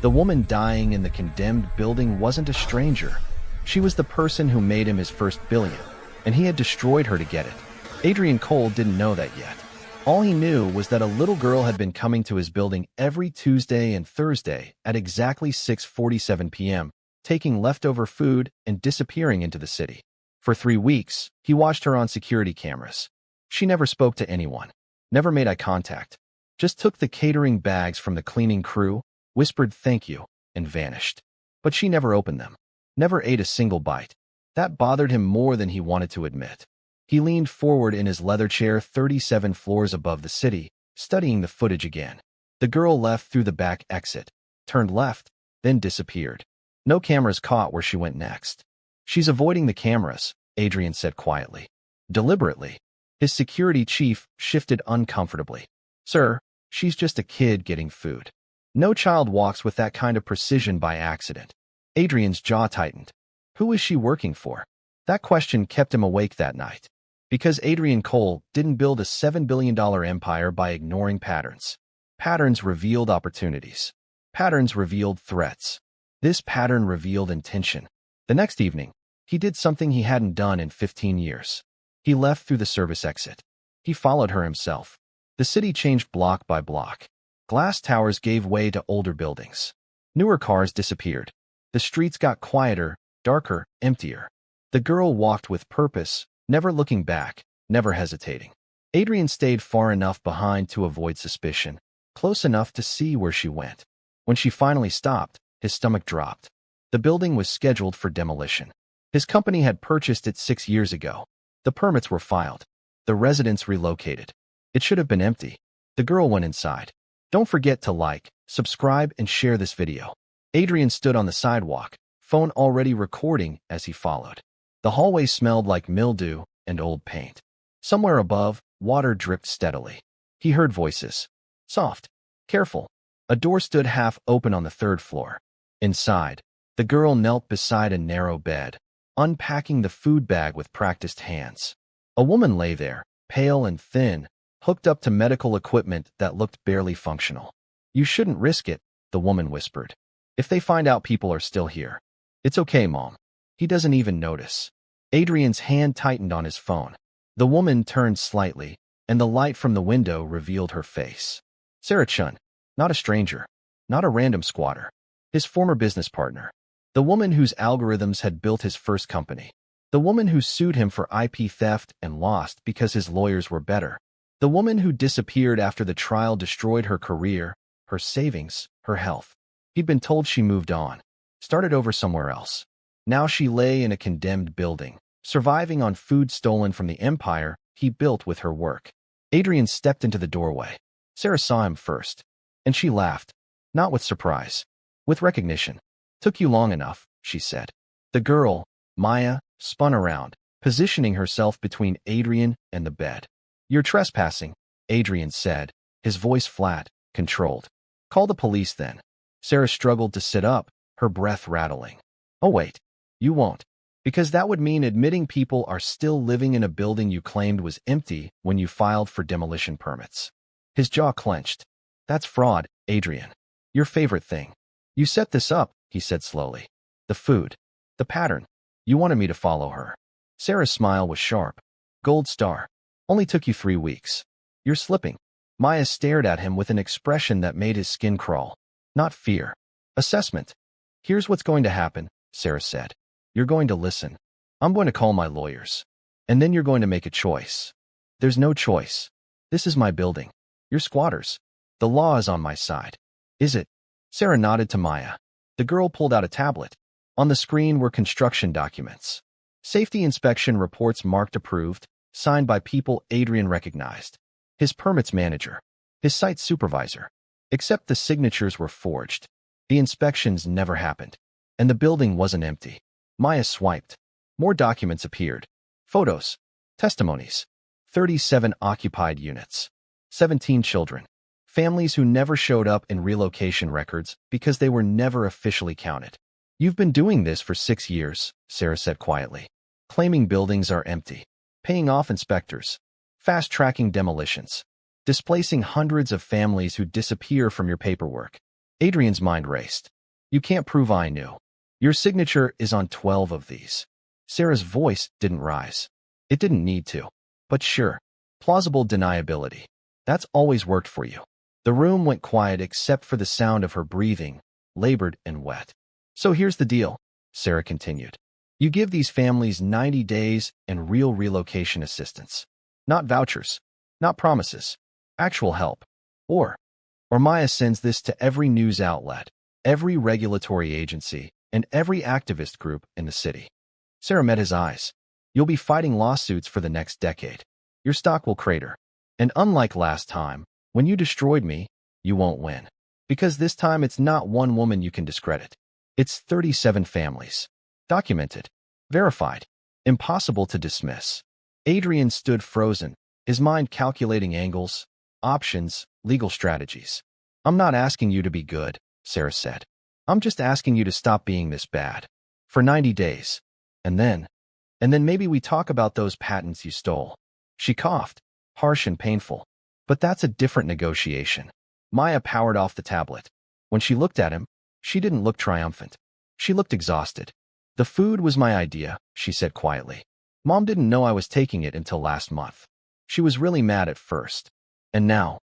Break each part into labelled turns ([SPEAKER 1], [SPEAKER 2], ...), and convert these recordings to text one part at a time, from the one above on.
[SPEAKER 1] The woman dying in the condemned building wasn't a stranger. She was the person who made him his first billion, and he had destroyed her to get it. Adrian Cole didn't know that yet. All he knew was that a little girl had been coming to his building every Tuesday and Thursday at exactly 6:47 p.m., taking leftover food and disappearing into the city. For 3 weeks, he watched her on security cameras. She never spoke to anyone, never made eye contact, just took the catering bags from the cleaning crew, whispered thank you, and vanished. But she never opened them, never ate a single bite. That bothered him more than he wanted to admit. He leaned forward in his leather chair 37 floors above the city, studying the footage again. The girl left through the back exit, turned left, then disappeared. No cameras caught where she went next. She's avoiding the cameras, Adrian said quietly. Deliberately. His security chief shifted uncomfortably. Sir, she's just a kid getting food. No child walks with that kind of precision by accident. Adrian's jaw tightened. Who is she working for? That question kept him awake that night. Because Adrian Cole didn't build a $7 billion empire by ignoring patterns. Patterns revealed opportunities. Patterns revealed threats. This pattern revealed intention. The next evening, he did something he hadn't done in 15 years. He left through the service exit. He followed her himself. The city changed block by block. Glass towers gave way to older buildings. Newer cars disappeared. The streets got quieter, darker, emptier. The girl walked with purpose, never looking back, never hesitating. Adrian stayed far enough behind to avoid suspicion, close enough to see where she went. When she finally stopped, his stomach dropped. The building was scheduled for demolition. His company had purchased it 6 years ago. The permits were filed. The residents relocated. It should have been empty. The girl went inside. Don't forget to like, subscribe, and share this video. Adrian stood on the sidewalk, phone already recording as he followed. The hallway smelled like mildew and old paint. Somewhere above, water dripped steadily. He heard voices. Soft. Careful. A door stood half open on the 3rd floor. Inside, the girl knelt beside a narrow bed, unpacking the food bag with practiced hands. A woman lay there, pale and thin, hooked up to medical equipment that looked barely functional. You shouldn't risk it, the woman whispered. If they find out people are still here. It's okay, Mom. He doesn't even notice. Adrian's hand tightened on his phone. The woman turned slightly, and the light from the window revealed her face. Sarah Chun, not a stranger, not a random squatter. His former business partner. The woman whose algorithms had built his first company. The woman who sued him for IP theft and lost because his lawyers were better. The woman who disappeared after the trial destroyed her career, her savings, her health. He'd been told she moved on, started over somewhere else. Now she lay in a condemned building, surviving on food stolen from the empire he built with her work. Adrian stepped into the doorway. Sarah saw him first, and she laughed, not with surprise, with recognition. Took you long enough, she said. The girl, Maya, spun around, positioning herself between Adrian and the bed. You're trespassing, Adrian said, his voice flat, controlled. Call the police then. Sarah struggled to sit up, her breath rattling. Oh wait, you won't. Because that would mean admitting people are still living in a building you claimed was empty when you filed for demolition permits. His jaw clenched. That's fraud, Adrian. Your favorite thing. You set this up, he said slowly. The food. The pattern. You wanted me to follow her. Sarah's smile was sharp. Gold star. Only took you 3 weeks. You're slipping. Maya stared at him with an expression that made his skin crawl. Not fear. Assessment. Here's what's going to happen, Sarah said. You're going to listen. I'm going to call my lawyers. And then you're going to make a choice. There's no choice. This is my building. You're squatters. The law is on my side. Is it? Sarah nodded to Maya. The girl pulled out a tablet. On the screen were construction documents. Safety inspection reports marked approved, signed by people Adrian recognized. His permits manager. His site supervisor. Except the signatures were forged. The inspections never happened. And the building wasn't empty. Maya swiped. More documents appeared. Photos. Testimonies. 37 occupied units. 17 children. Families who never showed up in relocation records because they were never officially counted. You've been doing this for 6 years, Sarah said quietly. Claiming buildings are empty. Paying off inspectors. Fast-tracking demolitions. Displacing hundreds of families who disappear from your paperwork. Adrian's mind raced. You can't prove I knew. Your signature is on 12 of these. Sarah's voice didn't rise. It didn't need to. But sure, plausible deniability. That's always worked for you. The room went quiet except for the sound of her breathing, labored and wet. So here's the deal, Sarah continued. You give these families 90 days and real relocation assistance. Not vouchers, not promises, actual help. Or Maya sends this to every news outlet, every regulatory agency, and every activist group in the city. Sarah met his eyes. You'll be fighting lawsuits for the next decade. Your stock will crater. And unlike last time, when you destroyed me, you won't win. Because this time it's not one woman you can discredit. It's 37 families. Documented. Verified. Impossible to dismiss. Adrian stood frozen, his mind calculating angles, options, legal strategies. I'm not asking you to be good, Sarah said. I'm just asking you to stop being this bad. For 90 days. And then maybe we talk about those patents you stole. She coughed, harsh and painful. But that's a different negotiation. Maya powered off the tablet. When she looked at him, she didn't look triumphant. She looked exhausted. The food was my idea, she said quietly. Mom didn't know I was taking it until last month. She was really mad at first. And now?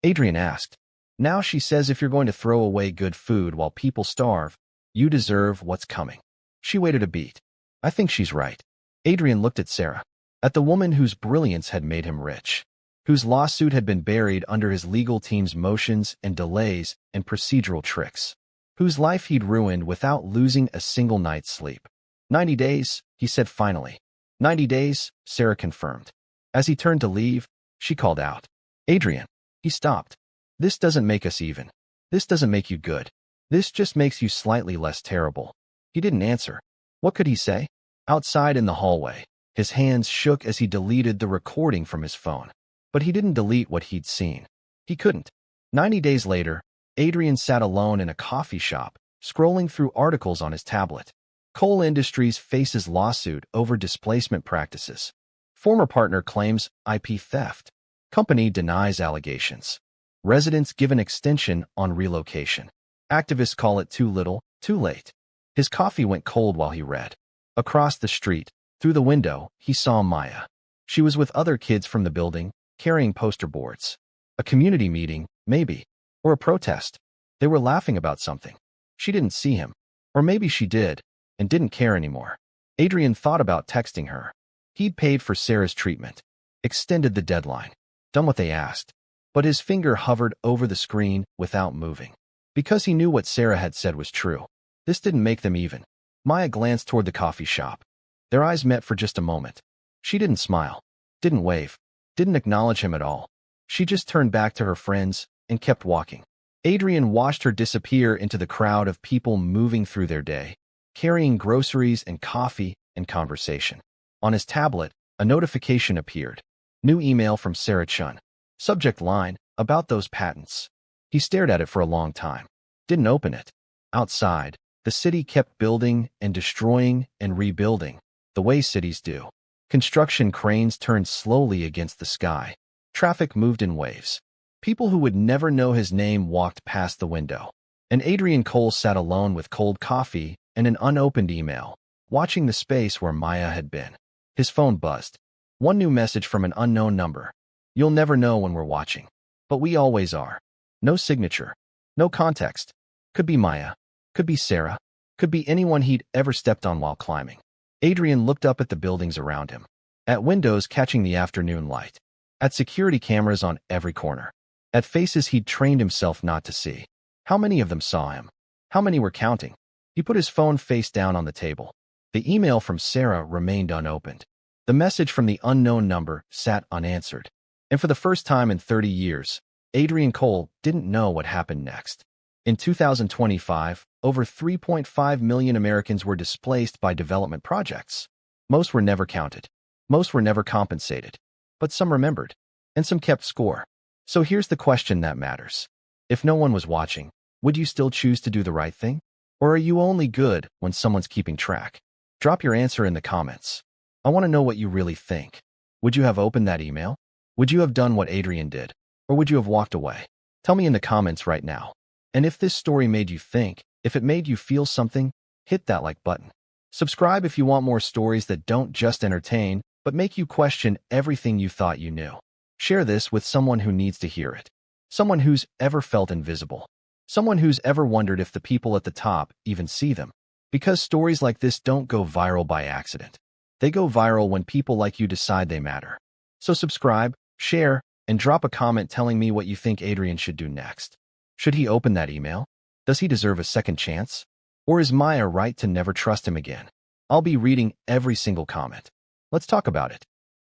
[SPEAKER 1] Adrian asked. Now she says if you're going to throw away good food while people starve, you deserve what's coming. She waited a beat. I think she's right. Adrian looked at Sarah, at the woman whose brilliance had made him rich, whose lawsuit had been buried under his legal team's motions and delays and procedural tricks, whose life he'd ruined without losing a single night's sleep. 90 days, he said finally. 90 days, Sarah confirmed. As he turned to leave, she called out. Adrian. He stopped. This doesn't make us even. This doesn't make you good. This just makes you slightly less terrible. He didn't answer. What could he say? Outside in the hallway, his hands shook as he deleted the recording from his phone. But he didn't delete what he'd seen. He couldn't. 90 days later, Adrian sat alone in a coffee shop, scrolling through articles on his tablet. Coal Industries faces lawsuit over displacement practices. Former partner claims IP theft. Company denies allegations. Residents given extension on relocation. Activists call it too little, too late. His coffee went cold while he read. Across the street, through the window, he saw Maya. She was with other kids from the building, carrying poster boards. A community meeting, maybe. Or a protest. They were laughing about something. She didn't see him. Or maybe she did, and didn't care anymore. Adrian thought about texting her. He'd paid for Sarah's treatment. Extended the deadline. Done what they asked. But his finger hovered over the screen without moving. Because he knew what Sarah had said was true. This didn't make them even. Maya glanced toward the coffee shop. Their eyes met for just a moment. She didn't smile. Didn't wave. Didn't acknowledge him at all. She just turned back to her friends and kept walking. Adrian watched her disappear into the crowd of people moving through their day, carrying groceries and coffee and conversation. On his tablet, a notification appeared. New email from Sarah Chun. Subject line, about those patents. He stared at it for a long time. Didn't open it. Outside, the city kept building and destroying and rebuilding, the way cities do. Construction cranes turned slowly against the sky. Traffic moved in waves. People who would never know his name walked past the window. And Adrian Cole sat alone with cold coffee and an unopened email, watching the space where Maya had been. His phone buzzed. One new message from an unknown number. You'll never know when we're watching. But we always are. No signature. No context. Could be Maya. Could be Sarah. Could be anyone he'd ever stepped on while climbing. Adrian looked up at the buildings around him. At windows catching the afternoon light. At security cameras on every corner. At faces he'd trained himself not to see. How many of them saw him? How many were counting? He put his phone face down on the table. The email from Sarah remained unopened. The message from the unknown number sat unanswered. And for the first time in 30 years, Adrian Cole didn't know what happened next. In 2025, over 3.5 million Americans were displaced by development projects. Most were never counted. Most were never compensated. But some remembered. And some kept score. So here's the question that matters. If no one was watching, would you still choose to do the right thing? Or are you only good when someone's keeping track? Drop your answer in the comments. I want to know what you really think. Would you have opened that email? Would you have done what Adrian did? Or would you have walked away? Tell me in the comments right now. And if this story made you think, if it made you feel something, hit that like button. Subscribe if you want more stories that don't just entertain, but make you question everything you thought you knew. Share this with someone who needs to hear it. Someone who's ever felt invisible. Someone who's ever wondered if the people at the top even see them. Because stories like this don't go viral by accident. They go viral when people like you decide they matter. So subscribe, share, and drop a comment telling me what you think Adrian should do next. Should he open that email? Does he deserve a second chance? Or is Maya right to never trust him again? I'll be reading every single comment. Let's talk about it.